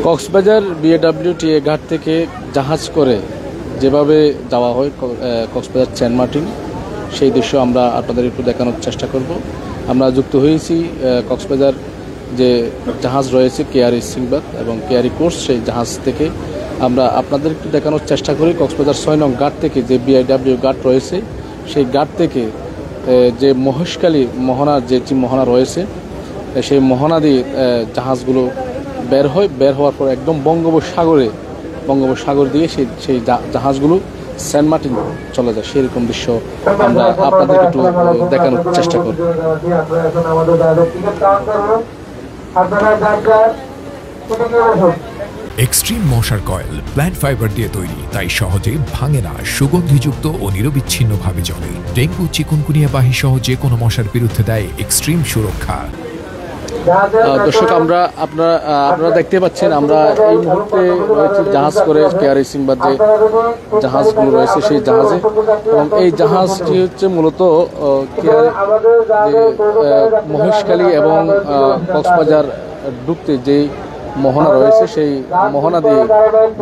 Cox's Bazar BIWTA ঘাট থেকে জাহাজ করে যেভাবে যাওয়া হয় কক্সবাজার সেন্ট মার্টিন, সেই দৃশ্য আমরা আপনাদের একটু দেখানোর চেষ্টা করব। আমরা যুক্ত হয়েছি কক্সবাজার যে জাহাজ রয়েছে কেআরই সিংবাদ এবং কেআরই কোর্স, সেই জাহাজ থেকে আমরা আপনাদের একটু দেখানোর চেষ্টা করি কক্সবাজার ৬ নং ঘাট থেকে যে বিআইডব্লিউ ঘাট রয়েছে, সেই ঘাট থেকে যে মহেশখালী মোহনার যে মোহনা রয়েছে, সেই মোহনা দিয়ে জাহাজগুলো বের হয়। বের হওয়ার পর একদম বঙ্গোপসাগর দিয়ে সেই জাহাজগুলো সেন্ট মার্টিন চলে যায়। সেরকম দৃশ্য আমরা আপনাদেরকে একটু দেখানোর চেষ্টা করব। এক্সট্রিম মশার কয়েল প্ল্যান্ট ফাইবার দিয়ে তৈরি, তাই সহজে ভাঙে না, সুগন্ধিযুক্ত ও নিরবিচ্ছিন্নভাবে জ্বলে। ডেঙ্গু, চিকুনগুনিয়া বাহি সহ যে কোনো মশার বিরুদ্ধে দেয় এক্সট্রিম সুরক্ষা। দর্শক, আপনারা দেখতে পাচ্ছেন আমরা এই মুহূর্তে রয়েছে জাহাজ করে কেআরই সিংবাদ যে জাহাজগুলো রয়েছে সেই জাহাজে, এবং এই জাহাজটি হচ্ছে মূলত মহেশখালী এবং কক্সবাজার ঢুকতে যেই মোহনা রয়েছে, সেই মোহনা দিয়ে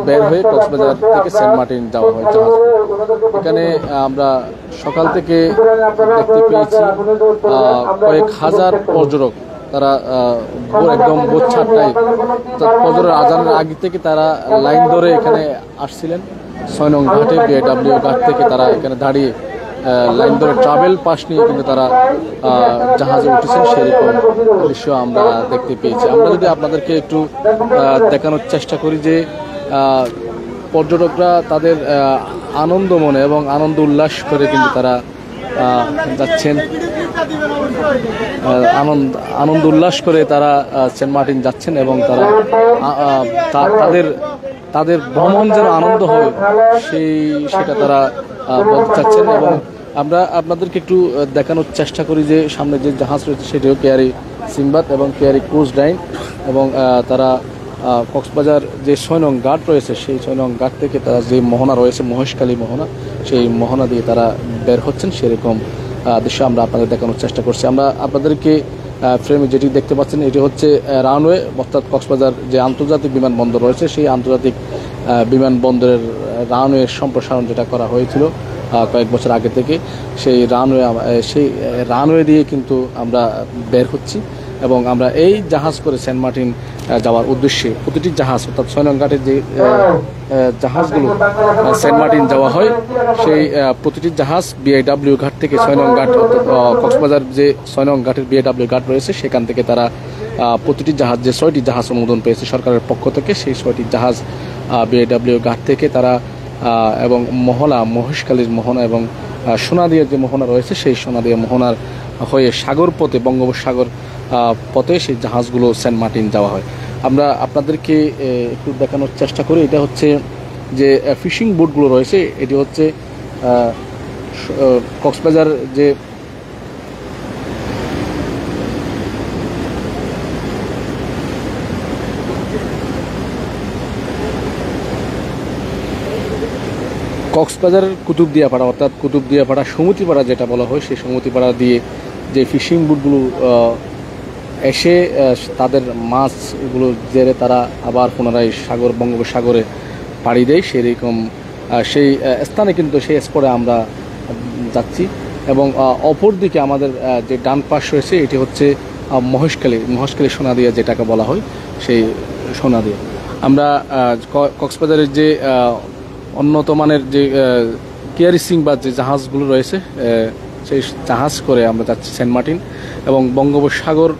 বের হয়ে কক্সবাজার থেকে সেন্ট মার্টিন যাওয়া হয় জাহাজ। এখানে আমরা সকাল থেকে দেখতে পেয়েছি কয়েক হাজার পর্যটক, তারা একদম ভোর ৪টায় ফজরের আজানের আগে থেকে তারা লাইন ধরে এখানে আসছিলেন ৬ নং ঘাটে বিআইডব্লিউ ঘাট থেকে। তারা এখানে দাঁড়িয়ে লাইন ধরে ট্রাভেল পাস নিয়ে কিন্তু তারা জাহাজে উঠেছেন, সেরকম দৃশ্য আমরা দেখতে পেয়েছি। আমরা যদি আপনাদেরকে একটু দেখানোর চেষ্টা করি যে পর্যটকরা তাদের আনন্দ মনে এবং আনন্দ উল্লাস করে কিন্তু তারা যাচ্ছেন, আনন্দ উল্লাস করে তারা সেন্ট মার্টিন যাচ্ছেন, এবং তারা তাদের ভ্রমণ যেন আনন্দ হয় সেটা তারা বলতে চাচ্ছেন। এবং আমরা আপনাদেরকে একটু দেখানোর চেষ্টা করি যে সামনে যে জাহাজ রয়েছে সেটিও কেআরই সিংবাদ এবং কেআরই ক্রুজ লাইন, এবং তারা কক্সবাজার যে ৬ নং ঘাট রয়েছে সেই ৬ নং ঘাট থেকে তারা যে মোহনা রয়েছে মহেশখালী মোহনা, সেই মোহনা দিয়ে তারা বের হচ্ছেন, সেরকম দৃশ্য আমরা আপনাদের দেখানোর চেষ্টা করছি। আমরা আপনাদেরকে ফ্রেমে যেটি দেখতে পাচ্ছেন এটি হচ্ছে রানওয়ে, অর্থাৎ কক্সবাজার যে আন্তর্জাতিক বিমানবন্দর রয়েছে সেই আন্তর্জাতিক বিমানবন্দরের রানওয়ের সম্প্রসারণ যেটা করা হয়েছিল কয়েক বছর আগে থেকে, সেই রানওয়ে দিয়ে কিন্তু আমরা বের হচ্ছি, এবং আমরা এই জাহাজ করে সেন্ট মার্টিন যাওয়ার উদ্দেশ্যে প্রতিটি জাহাজ, অর্থাৎ ৬ নং ঘাটের যে জাহাজগুলো সেন্ট মার্টিন যাওয়া হয় সেই প্রতিটি জাহাজ বিআইডব্লিউ ঘাট থেকে ৬ নং ঘাট, অর্থাৎ কক্সবাজার যে ৬ নং ঘাটের বিআইডব্লিউ ঘাট রয়েছে সেখান থেকে তারা প্রতিটি জাহাজ, যে ৬টি জাহাজ অনুমোদন পেয়েছে সরকারের পক্ষ থেকে, সেই ৬টি জাহাজ বিআইডব্লিউ ঘাট থেকে তারা এবং মহেশখালীর মোহনা এবং সোনাদিয়ার যে মোহনা রয়েছে সেই সোনাদিয়া মোহনার হয়ে সাগর পথে, বঙ্গোপসাগর পথে সেই জাহাজগুলো সেন্ট মার্টিন যাওয়া হয়। আমরা আপনাদেরকে একটু দেখানোর চেষ্টা করি। এটা হচ্ছে যে ফিশিং বোটগুলো রয়েছে, এটি হচ্ছে কক্সবাজার যে কক্সবাজারের কুতুবদিয়াপাড়া, অর্থাৎ কুতুবদিয়াপাড়া সমুতিপাড়া যেটা বলা হয়, সেই সমুতিপাড়া দিয়ে যে ফিশিং বোটগুলো এসে তাদের মাছগুলো জেরে তারা আবার পুনরায় বঙ্গোপসাগরে পাড়ি দেয়, সেরকম সেই স্থানে কিন্তু সেই স্পটে আমরা যাচ্ছি। এবং অপর দিকে আমাদের যে ডান পাশ রয়েছে এটি হচ্ছে মহেশখালী সোনাদিয়া যেটাকে বলা হয়, সেই সোনাদিয়া। আমরা কক্সবাজারের যে উন্নত মানের যে কেআরই সিংবাদ যে জাহাজগুলো রয়েছে সেই জাহাজ করে আমরা যাচ্ছি সেন্ট মার্টিন, এবং বঙ্গোপসাগর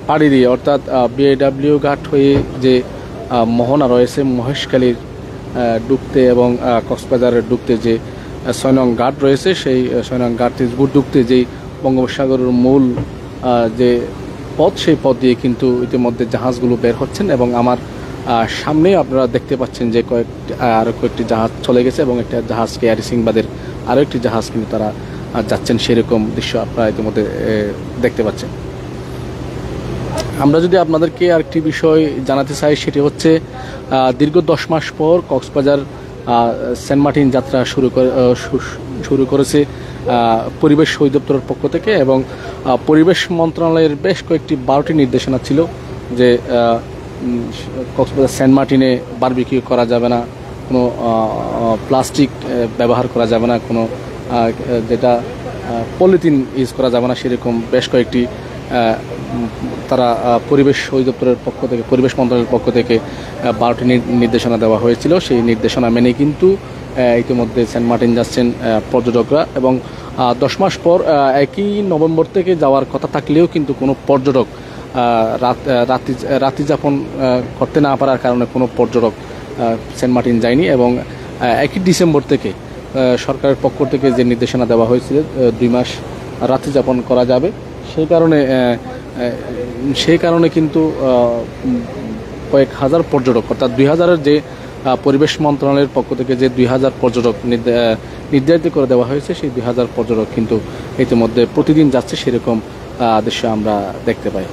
পাড়ি দিয়ে, অর্থাৎ বিআইডব্লিউ ঘাট হয়ে যে মোহনা রয়েছে মহেশখালীর ডুবতে এবং কক্সবাজারের ডুবতে যে ৬ নং ঘাট রয়েছে সেই ৬ নং ঘাট ডুবতে যেই বঙ্গোপসাগরের মূল যে পথ, সেই পথ দিয়ে কিন্তু ইতিমধ্যে জাহাজগুলো বের হচ্ছেন, এবং আমার সামনে আপনারা দেখতে পাচ্ছেন যে আরও কয়েকটি জাহাজ চলে গেছে, এবং একটা জাহাজ কেআরই সিংবাদের আরও একটি জাহাজ কিন্তু তারা যাচ্ছেন, সেরকম দৃশ্য আপনারা ইতিমধ্যে দেখতে পাচ্ছেন। আমরা যদি আপনাদেরকে আরেকটি বিষয় জানাতে চাই, সেটি হচ্ছে দীর্ঘ 10 মাস পর কক্সবাজার সেন্ট মার্টিন যাত্রা শুরু করেছে পরিবেশ অধিদপ্তরের পক্ষ থেকে, এবং পরিবেশ মন্ত্রণালয়ের বেশ কয়েকটি 12টি নির্দেশনা ছিল যে কক্সবাজার সেন্ট মার্টিনে বারবিকিউ করা যাবে না, কোনো প্লাস্টিক ব্যবহার করা যাবে না, কোনো যেটা পলিথিন ইউজ করা যাবে না, সেরকম বেশ কয়েকটি তারা পরিবেশ অধিদপ্তরের পক্ষ থেকে, পরিবেশ মন্ত্রণালয়ের পক্ষ থেকে 12টি নির্দেশনা দেওয়া হয়েছিল। সেই নির্দেশনা মেনে কিন্তু ইতিমধ্যে সেন্ট মার্টিন যাচ্ছেন পর্যটকরা, এবং 10 মাস পর 1 নভেম্বর থেকে যাওয়ার কথা থাকলেও কিন্তু কোনো পর্যটক রাত্রি যাপন করতে না পারার কারণে কোনো পর্যটক সেন্ট মার্টিন যায়নি। এবং 1 ডিসেম্বর থেকে সরকারের পক্ষ থেকে যে নির্দেশনা দেওয়া হয়েছিল 2 মাস রাত্রি যাপন করা যাবে, সেই কারণে কিন্তু কয়েক হাজার পর্যটক, অর্থাৎ 2000-এর যে পরিবেশ মন্ত্রণালয়ের পক্ষ থেকে যে 2000 পর্যটক নির্ধারিত করে দেওয়া হয়েছে, সেই 2000 পর্যটক কিন্তু ইতিমধ্যে প্রতিদিন যাচ্ছে, সেরকম দৃশ্য আমরা দেখতে পাই।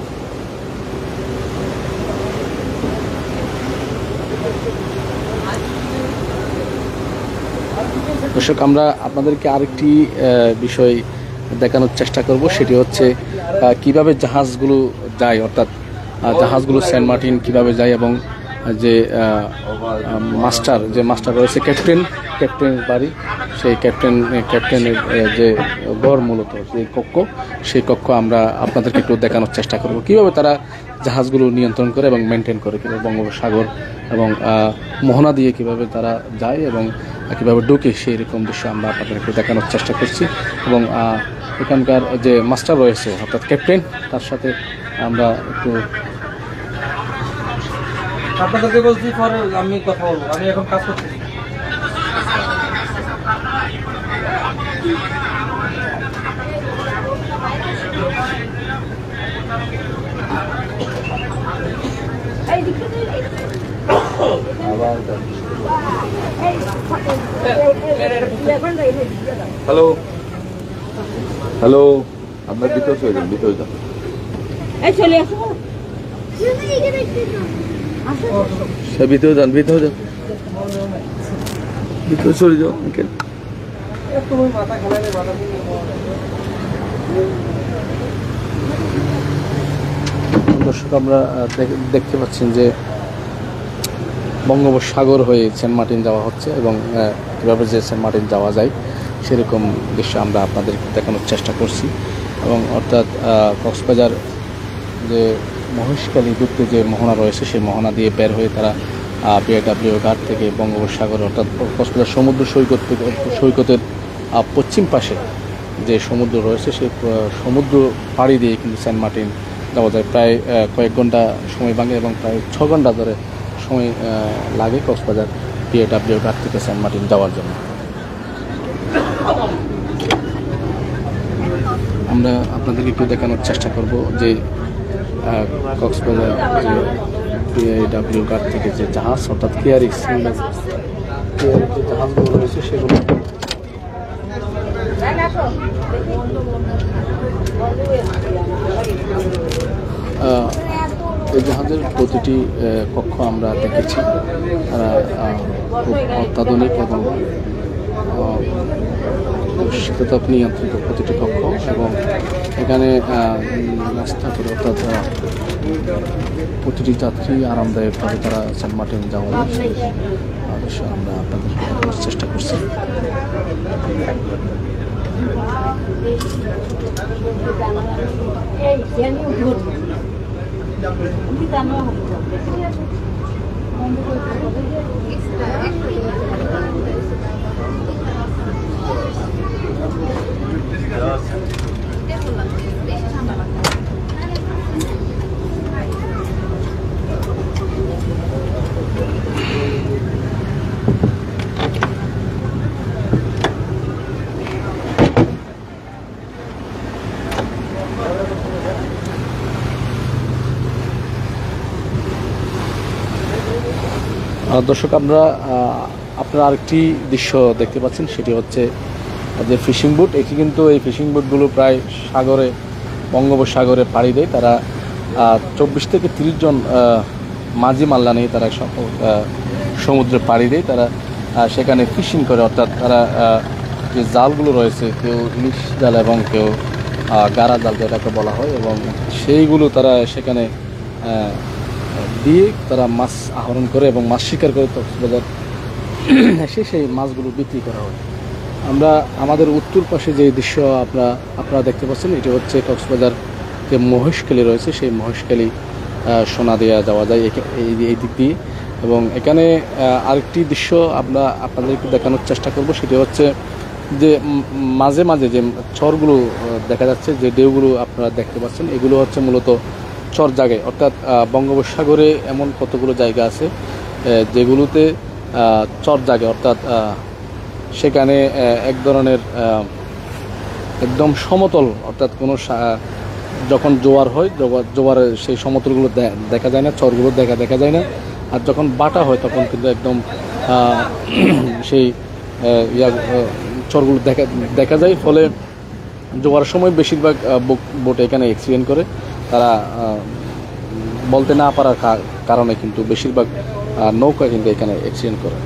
দর্শক, আমরা আপনাদেরকে আরেকটি বিষয় দেখানোর চেষ্টা করব, সেটি হচ্ছে কিভাবে জাহাজগুলো যায়, অর্থাৎ জাহাজগুলো সেন্ট মার্টিন কিভাবে যায়, এবং যে মাস্টার রয়েছে, ক্যাপ্টেন বাড়ি, সেই ক্যাপ্টেনের যে গড়, মূলত সেই কক্ষ আমরা আপনাদেরকে একটু দেখানোর চেষ্টা করব, কিভাবে তারা জাহাজগুলো নিয়ন্ত্রণ করে এবং মেনটেন করে, কীভাবে বঙ্গোপসাগর এবং মোহনা দিয়ে কিভাবে তারা যায় এবং কীভাবে ঢুকে, সেই রকম দৃশ্য আমরা আপনাদেরকে দেখানোর চেষ্টা করছি। এবং এখানকার যে মাস্টার রয়েছে, অর্থাৎ ক্যাপ্টেন, তার সাথে আমরা একটু আপনাদেরকে বলছি, পরে আমি কথা বলবো, আমি এখন কাজ করছি। হ্যালো হ্যালো, আপনার ভিতরে চলে যান, ভিতরে যান। সে ভিতরে যান, ভিতরে যান, ভিতরে চলে যাও। দর্শক, আমরা দেখতে পাচ্ছেন যে বঙ্গোপসাগর হয়ে সেন্ট মার্টিন যাওয়া হচ্ছে, এবং কীভাবে যে সেন্ট মার্টিন যাওয়া যায় সেরকম দৃশ্য আমরা আপনাদের দেখানোর চেষ্টা করছি। এবং অর্থাৎ কক্সবাজার যে মহেশখালী দ্বীপে যে মোহনা রয়েছে, সেই মোহনা দিয়ে বের হয়ে তারা বিআরডব্লিউ ঘাট থেকে বঙ্গোপসাগর, অর্থাৎ কক্সবাজার সমুদ্র সৈকতের পশ্চিম পাশে যে সমুদ্র রয়েছে, সেই সমুদ্র পাড়ি দিয়ে কিন্তু সেন্ট মার্টিন যাওয়া যায়। প্রায় কয়েক ঘন্টা সময় ভাঙে, এবং প্রায় 6 ঘন্টা ধরে সময় লাগে কক্সবাজার বিআরডব্লিউ ঘাট থেকে সেন্ট মার্টিন যাওয়ার জন্য। আমরা আপনাদেরকে একটু দেখানোর চেষ্টা করব যে কক্সবাজার যে বিআরডব্লিউ ঘাট থেকে যে জাহাজ, অর্থাৎ কেয়ারি যে জাহাজগুলো রয়েছে, সেগুলো এই জাহাজের প্রতিটি কক্ষ আমরা দেখেছি, তারা খুব অত্যাধুনিক এবং শীততাপ নিয়ন্ত্রিত প্রতিটি কক্ষ, এবং এখানে নাস্তা করে, অর্থাৎ প্রতিটি যাত্রী আরামদায়কভাবে তারা সেন্ট মার্টিন যাওয়া যায়, সেই আমরা আপনাদেরকে দেখানোর চেষ্টা করছি। দর্শক, আপনারা আরেকটি দৃশ্য দেখতে পাচ্ছেন, সেটি হচ্ছে যে ফিশিং বুট। এটি কিন্তু এই ফিশিং বুটগুলো প্রায় বঙ্গোপসাগরে পাড়ি দেয়। তারা 24 থেকে 30 জন মাঝি মাল্লা নিয়ে তারা সমুদ্রে পাড়ি দেয়। তারা সেখানে ফিশিং করে, অর্থাৎ তারা যে জালগুলো রয়েছে, কেউ ইলিশ জাল এবং কেউ গাড়া জাল যেটাকে বলা হয়, এবং সেইগুলো তারা সেখানে দিয়ে তারা মাছ আহরণ করে এবং মাছ শিকার করে কক্সবাজার এসে সেই মাছগুলো বিক্রি করা হয়। আমরা আমাদের উত্তর পাশে যে দৃশ্য আপনারা দেখতে পাচ্ছেন, এটি হচ্ছে কক্সবাজার যে মহেশখালী রয়েছে, সেই মহেশখালী সোনাদিয়া যাওয়া যায় এই দিক দিয়ে। এবং এখানে আরেকটি দৃশ্য আপনাদেরকে দেখানোর চেষ্টা করব, সেটি হচ্ছে যে মাঝে মাঝে যে চরগুলো দেখা যাচ্ছে, যে ঢেউগুলো আপনারা দেখতে পাচ্ছেন, এগুলো হচ্ছে মূলত চর জায়গায়, অর্থাৎ বঙ্গোপসাগরে এমন কতগুলো জায়গা আছে যেগুলোতে চর জায়গা, অর্থাৎ সেখানে এক ধরনের একদম সমতল, অর্থাৎ কোনো যখন জোয়ার হয়, জোয়ারের সেই সমতলগুলো দেখা যায় না, চরগুলো দেখা যায় না। আর যখন বাটা হয় তখন কিন্তু একদম সেই চরগুলো দেখা যায়। ফলে জোয়ারের সময় বেশিরভাগ বোটে এখানে অ্যাক্সিডেন্ট করে, তারা বলতে না পারার কারণে কিন্তু বেশিরভাগ নৌকা কিন্তু এখানে অ্যাক্সিডেন্ট করে।